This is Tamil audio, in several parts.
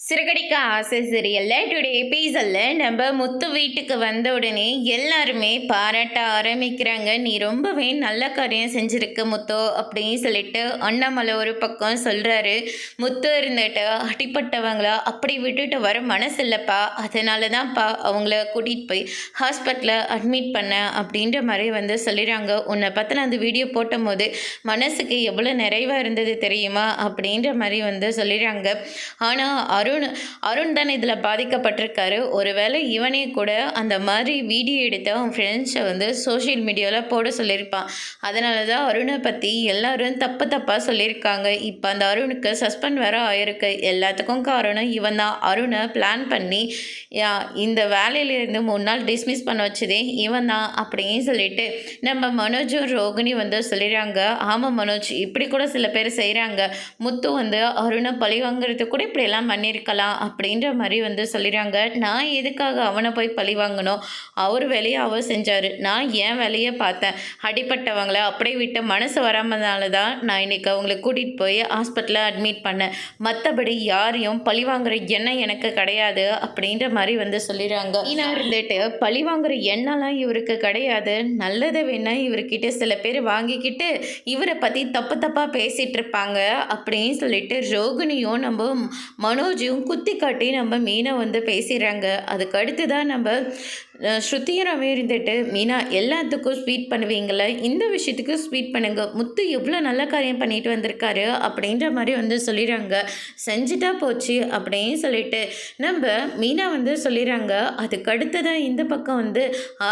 சிறகடிக்க ஆசை சீரியலில் டுடே எபிசோடில் நம்ம முத்து வீட்டுக்கு வந்த உடனே எல்லாருமே பாராட்ட ஆரம்பிக்கிறாங்க. நீ ரொம்பவே நல்ல காரியம் செஞ்சுருக்க முத்து அப்படின்னு சொல்லிட்டு அண்ணாமலை ஒரு பக்கம் சொல்கிறாரு. முத்து இருந்துட்டு அடிப்பட்டவங்களா அப்படி விட்டுட்டு வர மனசு இல்லைப்பா, அதனால தான்ப்பா அவங்கள கூட்டிகிட்டு போய் ஹாஸ்பிட்டலில் அட்மிட் பண்ண அப்படின்ற மாதிரி சொல்லிடுறாங்க. உன்னை பற்றின அந்த வீடியோ போட்டும் போது மனசுக்கு எவ்வளோ நிறைவாக இருந்தது தெரியுமா அப்படின்ற மாதிரி சொல்லிடுறாங்க. ஆனால் அருண் தானே இதில் பாதிக்கப்பட்டிருக்காரு. ஒருவேளை இவனே கூட அந்த மாதிரி வீடியோ எடுத்து அவன் ஃப்ரெண்ட்ஸை சோஷியல் மீடியாவில் போட சொல்லியிருப்பான். அதனால தான் அருணை பற்றி எல்லாரும் தப்பாக சொல்லியிருக்காங்க. இப்போ அந்த அருணுக்கு சஸ்பெண்ட் வேற ஆயிருக்கு. எல்லாத்துக்கும் காரணம் இவன் தான். அருணை பிளான் பண்ணி இந்த வேலையிலேருந்து 3 நாள் டிஸ்மிஸ் பண்ண வச்சதே இவன் தான் அப்படின்னு சொல்லிட்டு நம்ம மனோஜும் ரோகிணி சொல்லிடுறாங்க. ஆமாம் மனோஜ், இப்படி கூட சில பேர் செய்கிறாங்க. முத்து அருணை பழி வாங்குறது கூட இப்படியெல்லாம் பண்ணியிருக்கலாம் அப்படின்ற மாதிரி சொல்லிடுறாங்க. நான் எதுக்காக அவனை போய் பழி வாங்கணும்? அவர் வேலையை அவர் செஞ்சார், நான் என் வேலையை பார்த்தேன். அடிப்பட்டவங்களை அப்படியே விட்ட மனசு வராமனால தான் நான் இன்றைக்கி அவங்கள கூட்டிகிட்டு போய் ஹாஸ்பிட்டலில் அட்மிட் பண்ணேன். மற்றபடி யாரையும் பழி வாங்குற எண்ணம் எனக்கு கிடையாது அப்படின்ற மாதிரி சொல்லிடுறாங்க. நான் இருந்துட்டு பழி வாங்குற எண்ணெல்லாம் இவருக்கு கிடையாது. நல்லதை வேணா இவர்கிட்ட சில பேர் வாங்கிக்கிட்டு இவரை பற்றி தப்பாக பேசிகிட்டு இருப்பாங்க அப்படின்னு சொல்லிட்டு ரோகிணியும் நம்ம மனோஜையும் குத்தி காட்டி நம்ம மீனை பேசிடுறாங்க. அதுக்கு அடுத்து தான் நம்ம ஸ்ருதியராகவே இருந்துட்டு மீனா எல்லாத்துக்கும் ஸ்வீட் பண்ணுவீங்கள, இந்த விஷயத்துக்கு ஸ்வீட் பண்ணுங்க. முத்து எவ்வளோ நல்ல காரியம் பண்ணிட்டு வந்திருக்காரு அப்படின்ற மாதிரி சொல்லிடுறாங்க. செஞ்சுட்டா போச்சு அப்படின்னு சொல்லிட்டு நம்ம மீனா சொல்லிடுறாங்க. அதுக்கு அடுத்ததான் இந்த பக்கம்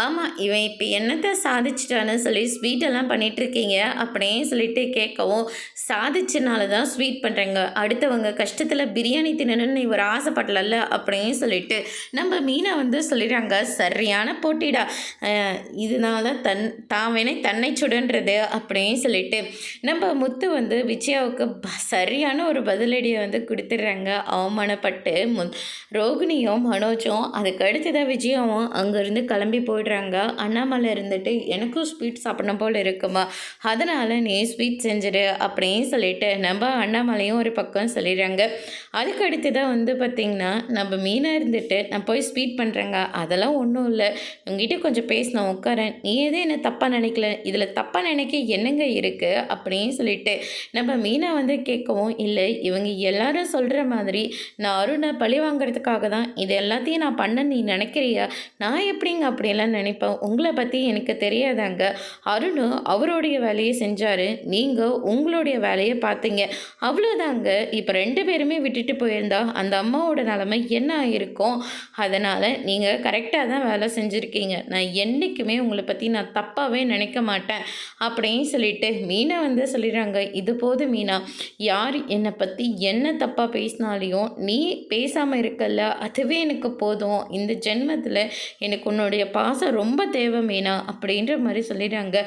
ஆமாம் இவன் இப்போ என்னத்தை சாதிச்சிட்டான்னு சொல்லி ஸ்வீட்டெல்லாம் பண்ணிகிட்ருக்கீங்க அப்படின்னு சொல்லிட்டு கேட்கவும், சாதிச்சனால தான் ஸ்வீட் பண்ணுறேங்க, அடுத்தவங்க கஷ்டத்தில் பிரியாணி தின்னணும்னு இவர் ஆசைப்படல அப்படின்னு சொல்லிட்டு நம்ம மீனா சொல்லிடுறாங்க. சரியான போட்டிடா, இதனால தான் வேணே தன்னை சுடன்றது அப்படின்னு சொல்லிட்டு நம்ம முத்து விஜயாவுக்கு சரியான ஒரு பதிலடியை கொடுத்துட்றாங்க. அவமானப்பட்டு ரோகிணியும் மனோஜும் அதுக்கு அடுத்ததான் விஜயாவும் அங்கேருந்து கிளம்பி போயிடுறாங்க. அண்ணாமலை இருந்துட்டு எனக்கும் ஸ்வீட் சாப்பிடணும் போல் இருக்குமா, அதனால் நீ ஸ்வீட் செஞ்சிடு அப்படின்னு சொல்லிட்டு நம்ம அண்ணாமலையும் ஒரு பக்கம் சொல்லிடுறாங்க. அதுக்கு அடுத்து தான் பார்த்திங்கன்னா நம்ம மீனாக இருந்துட்டு நான் போய் ஸ்வீட் பண்ணுறேங்க, அதெல்லாம் ஒன்றும் இல்லை, உங்ககிட்ட கொஞ்சம் பேசினேன் உட்காரேன், நீ எதுவும் என்ன தப்பாக நினைக்கல, இதில் தப்பாக நினைக்க என்னங்க இருக்குது அப்படின்னு சொல்லிட்டு நம்ம மீனா கேட்கவும், இல்லை இவங்க எல்லாரும் சொல்கிற மாதிரி நான் அருணை பழி வாங்கிறதுக்காக தான் இது எல்லாத்தையும் நான் பண்ண நீ நினைக்கிறியா? நான் எப்படிங்க அப்படியெல்லாம் நினைப்பேன், உங்களை பற்றி எனக்கு தெரியாதாங்க. அருண் அவருடைய வேலையை செஞ்சார், நீங்கள் உங்களுடைய வேலையை பார்த்தீங்க, அவ்வளோதாங்க. இப்போ 2 பேருமே விட்டுட்டு போயிருந்தா அந்த அம்மாவோட நிலைமை என்ன ஆகிருக்கும்? அதனால் நீங்கள் கரெக்டாக தான் வேலை செஞ்சுருக்கீங்க, நான் என்றைக்குமே உங்களை பற்றி நான் தப்பாகவே நினைக்க மாட்டேன் அப்படின்னு சொல்லிட்டு மீனா சொல்லிடுறாங்க. இது போதும் மீனா, யார் என்னை பற்றி என்ன தப்பாக பேசினாலையும் நீ பேசாமல் இருக்கல, அதுவே எனக்கு போதும். இந்த ஜென்மத்தில் எனக்கு உன்னுடைய பாசம் ரொம்ப தேவை மீனா அப்படின்ற மாதிரி சொல்லிடுறாங்க.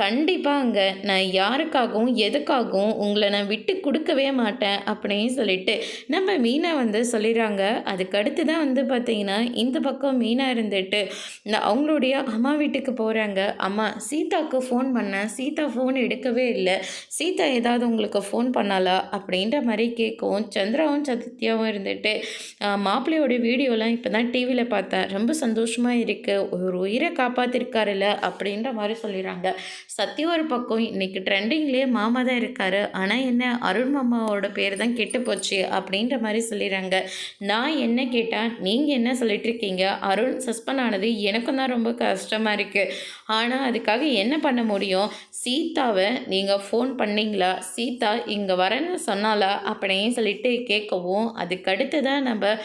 கண்டிப்பாங்க, நான் யாருக்காகவும் எதுக்காகவும் உங்களை நான் விட்டு கொடுக்கவே மாட்டேன் அப்படின்னு சொல்லிட்டு நம்ம மீனா சொல்லிடுறாங்க. அதுக்கு அடுத்து தான் பார்த்திங்கன்னா இந்த பக்கம் மீனா இருந்துட்டு அவங்களுடைய அம்மா வீட்டுக்கு போகிறாங்க. அம்மா சீதாவுக்கு ஃபோன் பண்ணேன், சீதா ஃபோன் எடுக்கவே இல்லை, சீதா ஏதாவது உங்களுக்கு ஃபோன் பண்ணாலா அப்படின்ற மாதிரி கேட்கவும், சந்திராவும் சத்யாவும் இருந்துட்டு மாப்பிள்ளையோட வீடியோலாம் இப்போ தான் டிவியில் பார்த்தேன், ரொம்ப சந்தோஷமாக இருக்குது, ஒரு உயிரை காப்பாற்றிருக்காருல்ல அப்படின்ற மாதிரி சொல்லிடுறாங்க. சத்யா ஒரு பக்கம் இன்றைக்கி ட்ரெண்டிங்லேயே மாமா தான் இருக்கார், ஆனால் என்ன அருண் மாமாவோட பேர் தான் கெட்டு போச்சு அப்படின்ற மாதிரி சொல்லிடுறாங்க. நான் என்ன கேட்டால் நீங்கள் என்ன சொல்லிட்டுருக்கீங்க, அருண் சஸ்பெண்ட் ஆனது எனக்கும் தான் ரொம்ப கஷ்டமாக இருக்குது, ஆனால் அதுக்காக என்ன பண்ண முடியும்? சீதாவை நீங்கள் ஃபோன் பண்ணிங்களா, சீதா இங்கே வரேன்னு சொன்னாலா அப்படின்னு சொல்லிட்டு கேட்கவும், அதுக்கடுத்து தான் நம்ம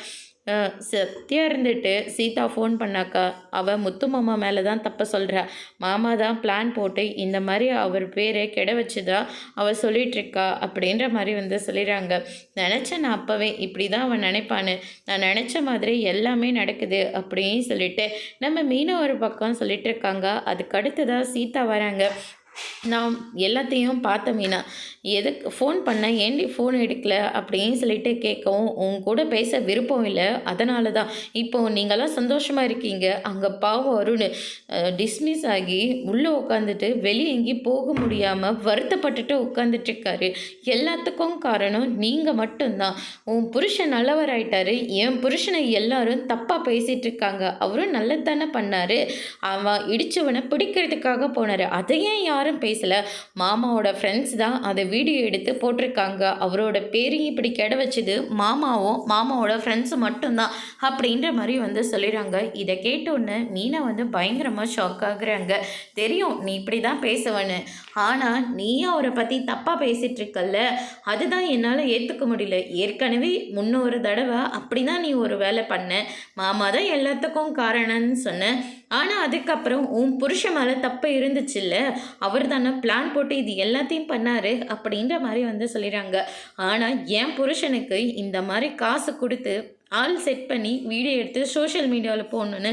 சத்யா இருந்துட்டு சீதா ஃபோன் பண்ணாக்கா அவள் முத்து மாமா மேலே தான் தப்ப சொல்கிறா, மாமா தான் பிளான் போட்டு இந்த மாதிரி அவர் பேரை கெட வச்சுதா அவள் சொல்லிகிட்ருக்கா அப்படின்ற மாதிரி சொல்லிடுறாங்க. நினச்சேன் நான் அப்போவே இப்படி தான் அவன் நினைப்பான்னு, நான் நினச்ச மாதிரி எல்லாமே நடக்குது அப்படின்னு சொல்லிட்டு நம்ம மீன ஒரு பக்கம் சொல்லிட்டு இருக்காங்க. அதுக்கு அடுத்ததாக சீதா வராங்க. நான் எல்லாத்தையும் பார்த்தேன் மீனா. எதுக்கு ஃபோன் பண்ணேன், ஏன்டி ஃபோன் எடுக்கல அப்படின்னு சொல்லிட்டு கேட்கவும், உன் கூட பேச விருப்பம் இல்ல. அதனால தான். இப்போ நீங்கலாம் சந்தோஷமா இருக்கீங்க. அங்க பாவம் அருண் டிஸ்மிஸ் ஆகி உள்ள உட்காந்துட்டு வெளிய எங்கேயும் போக முடியாம வருத்தப்பட்டுட்டு உட்காந்துட்டுருக்காரு. எல்லாத்துக்கும் காரணம் நீங்க மட்டும் தான். உன் புருஷன் நல்லவராயிட்டாரு. என் புருஷனை எல்லாரும் தப்பா பேசிட்டு இருக்காங்க. அவரும் நல்லது தானே பண்ணாரு. அவன் இடிச்சவன பிடிக்கிறதுக்காக போனாரு. அத ஏன் யாரும் பேசல? மாமாவோட ஃப்ரெண்ட்ஸ் தான் அத வீடியோ எடுத்து போட்டிருக்காங்க. அவரோட பேரையும் இப்படி கெட வச்சது மாமாவும், மாமாவோட ஃப்ரெண்ட்ஸும் மட்டும் தான் அப்படின்ற மாரி வந்து சொல்லிறாங்க. இத கேட்டோனே மீனா வந்து பயங்கரமா ஷாக் ஆகுறாங்க. தெரியும் நீ இப்படி தான் பேசுவன்னு. ஆனா நீயும் அவர பத்தி தப்பா பேசிட்டு இருக்கல்ல, அதுதான் என்னால ஏத்துக்க முடியல. ஏற்கனவே முன்னொரு தடவ அப்படிதான் நீ ஒரு வேலை பண்ண. மாமா தான் எல்லாத்துக்கும் காரணம்னு சொன்ன. ஆனா அதுக்கப்புறம் உன் புருஷன் மேல தப்பு இருந்துச்சுல்ல. அவர் தானே பிளான் போட்டு இது எல்லாத்தையும் பண்ணாரு அப்படின்ற மாரி வந்து சொல்லிறாங்க. ஆனா என் புருஷனுக்கு இந்த மாரி காசு குடுத்து ஆள் செட் பண்ணி வீடியோ எடுத்து சோஷியல் மீடியால போடணும்னு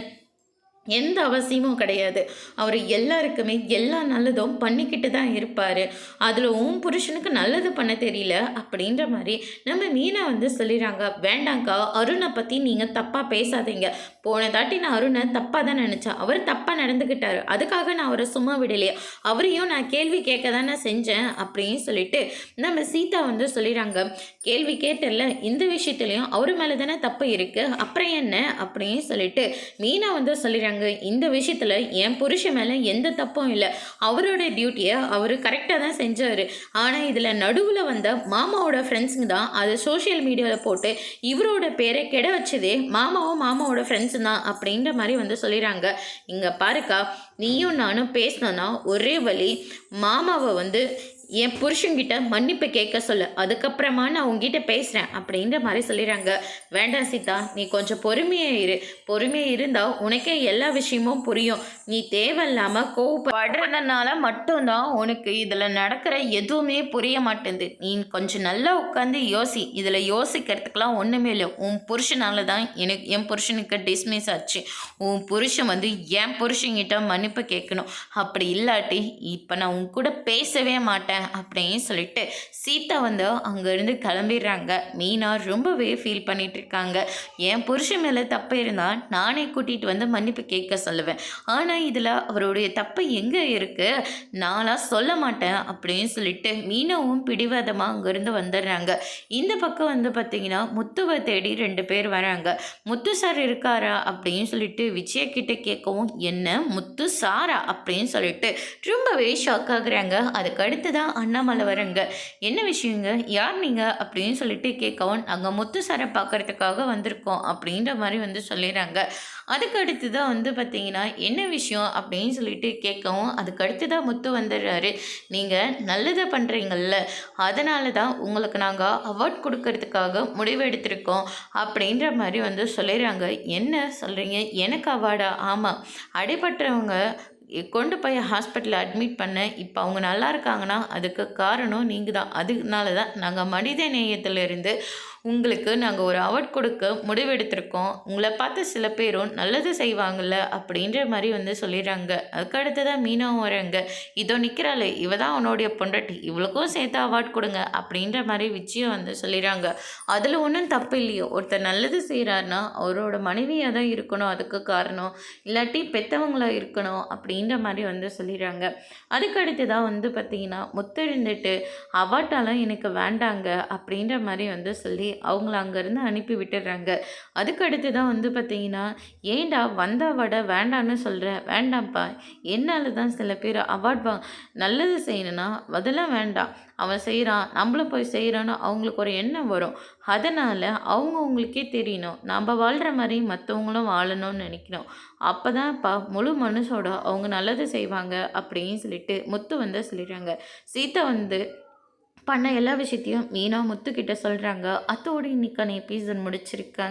எந்த அவசியமும் கிடையாது. அவர் எல்லாருக்குமே எல்லா நல்லதும் பண்ணிக்கிட்டு தான் இருப்பார். அதில் உன் புருஷனுக்கு நல்லது பண்ண தெரியல அப்படின்ற மாதிரி நம்ம மீனா வந்து சொல்லிடுறாங்க. வேண்டாங்க்கா, அருணை பற்றி நீங்கள் தப்பாக பேசாதீங்க. போன தாட்டி நான் அருணை தப்பாக தான் நினச்சேன். அவர் தப்பாக நடந்துக்கிட்டாரு. அதுக்காக நான் அவரை சும்மா விடலையே. அவரையும் நான் கேள்வி கேட்க தானே செஞ்சேன் அப்படின்னு சொல்லிட்டு நம்ம சீதா வந்து சொல்லிடுறாங்க. கேள்வி கேட்டல, இந்த விஷயத்துலையும் அவர் மேலே தானே தப்பு இருக்குது, அப்புறம் என்ன அப்படின்னு சொல்லிட்டு மீனா வந்து சொல்லிடுறாங்க. இந்த விஷயத்துல என் புருஷன் மேல எந்த தப்பும் இல்லை. அவரோட டியூட்டியை அவர் கரெக்டாக தான் செஞ்சார். ஆனால் இதில் நடுவில் வந்த மாமாவோட ஃப்ரெண்ட்ஸுங்க தான் அதை சோஷியல் மீடியாவில் போட்டு இவரோட பேரை கெட வச்சதே மாமாவும் மாமாவோட ஃப்ரெண்ட்ஸு தான் அப்படின்ற மாதிரி வந்து சொல்லிடுறாங்க. இங்கே பாருக்கா, நீயும் நானும் பேசினோன்னா ஒரே வழி, மாமாவை வந்து என் புருஷன்கிட்ட மன்னிப்பு கேட்க சொல்லு, அதுக்கப்புறமா நான் உங்ககிட்ட பேசுகிறேன் அப்படின்ற மாதிரி சொல்லிடுறாங்க. வேண்டாம் சீதா, நீ கொஞ்சம் பொறுமையாக இரு. பொறுமையாக இருந்தால் உனக்கே எல்லா விஷயமும் புரியும். நீ தேவையில்லாமல் கோவப்படுறதுனால மட்டும்தான் உனக்கு இதில் நடக்கிற எதுவுமே புரிய மாட்டேங்குது. நீ கொஞ்சம் நல்லா உட்காந்து யோசி. இதில் யோசிக்கிறதுக்கெலாம் ஒன்றுமே இல்லை. உன் புருஷனால தான் என் புருஷனுக்கு டிஸ்மிஸ் ஆச்சு. உன் புருஷன் வந்து என் புருஷன்கிட்ட மன்னிப்பு கேட்கணும். அப்படி இல்லாட்டி இப்போ நான் உன் கூட பேசவே மாட்டேன் அப்படின்னு சொல்லிட்டு சீதா வந்து அங்கேருந்து கிளம்பிடுறாங்க. மீனா ரொம்பவே ஃபீல் பண்ணிட்டு இருக்காங்க. என் புருஷன் மேலே தப்பு இருந்தால் நானே கூட்டிகிட்டு வந்து மன்னிப்பு கேட்க சொல்லுவேன். ஆனால் இதில் அவருடைய தப்பு எங்கே இருக்குது, நானாக சொல்ல மாட்டேன் அப்படின்னு சொல்லிட்டு மீனாவும் பிடிவாதமாக அங்கேருந்து வந்துடுறாங்க. இந்த பக்கம் வந்து பார்த்திங்கன்னா முத்துவை தேடி 2 பேர் வராங்க. முத்து சார் இருக்காரா அப்படின்னு சொல்லிட்டு விஜயா கிட்ட கேட்கவும், என்ன முத்து சாரா அப்படின்னு சொல்லிட்டு ரொம்பவே ஷாக் ஆகுறாங்க. அதுக்கு அடுத்து தான் அண்ணாமலை வரங்க. என்ன விஷயங்க, யார் நீங்கள் அப்படின்னு சொல்லிட்டு கேட்கவும், நாங்கள் முத்து சாரை பார்க்கறதுக்காக வந்திருக்கோம் அப்படின்ற மாதிரி வந்து சொல்லிடுறாங்க. அதுக்கு அடுத்து தான் வந்து பார்த்தீங்கன்னா என்ன விஷயம் அப்படின்னு சொல்லிட்டு கேட்கவும், அதுக்கு அடுத்து தான் முத்து வந்துடுறாரு. நீங்கள் நல்லதை பண்ணுறீங்கள்ல, அதனால தான் உங்களுக்கு நாங்கள் அவார்ட் கொடுக்கறதுக்காக முடிவு எடுத்திருக்கோம் அப்படின்ற மாதிரி வந்து சொல்லிடுறாங்க. என்ன சொல்கிறீங்க, எனக்கு அவார்டா? ஆமாம், அடிபட்டவங்க கொண்டு போய் ஹாஸ்பிட்டலில் அட்மிட் பண்ண, இப்போ அவங்க நல்லா இருக்காங்கன்னா அதுக்கு காரணம் நீங்கள் தான். அதனால தான் நாங்கள் மனித நேயத்திலிருந்து உங்களுக்கு நாங்கள் ஒரு அவார்ட் கொடுக்க முடிவெடுத்திருக்கோம். உங்களை பார்த்து சில பேரும் நல்லது செய்வாங்கள்ல அப்படின்ற மாதிரி வந்து சொல்லிடுறாங்க. அதுக்கு அடுத்ததான் மீனாவும் வராங்க. இதோ நிற்கிறாள், இவ தான் அவனுடைய பொண்டாட்டி, இவளுக்கும் சேர்த்து அவார்ட் கொடுங்க அப்படின்ற மாதிரி விஜயம் வந்து சொல்லிடுறாங்க. அதில் ஒன்றும் தப்பு இல்லையோ, ஒருத்தர் நல்லது செய்கிறாருன்னா அவரோட மனைவியாக தான் இருக்கணும், அதுக்கு காரணம் இல்லாட்டி பெற்றவங்களாக இருக்கணும் அப்படின்ற மாதிரி வந்து சொல்லிடுறாங்க. அதுக்கு அடுத்து தான் வந்து பார்த்திங்கன்னா முத்து இருந்துட்டு அவார்ட்டாலாம் எனக்கு வேண்டாங்க அப்படின்ற மாதிரி வந்து சொல்லி அவங்கள அங்கேருந்து அனுப்பி விட்டுடுறாங்க. அதுக்கு அடுத்து தான் வந்து பார்த்திங்கன்னா, ஏண்டா வந்த அவார்டை வேண்டான்னு சொல்கிற? வேண்டாம்ப்பா, என்னால் தான் சில பேர் அவார்ட் நல்லது செய்யணும்னா அதெல்லாம் வேண்டாம், அவன் செய்கிறான் நம்மளும் போய் செய்கிறான்னு அவங்களுக்கு ஒரு எண்ணம் வரும். அதனால் அவங்களுக்கே தெரியணும், நம்ம வாழ்கிற மாதிரி மற்றவங்களும் வாழணும்னு நினைக்கணும். அப்போ தான்ப்பா முழு மனசோட அவங்க நல்லது செய்வாங்க அப்படின்னு சொல்லிட்டு முத்து வந்து சொல்லிடுறாங்க. சீதா வந்து பண்ண எல்லா விஷயத்தையும் மீனா முத்துக்கிட்ட சொல்கிறாங்க. அத்தோடு இன்னைக்கான எபிசோட் முடிச்சிருக்காங்க.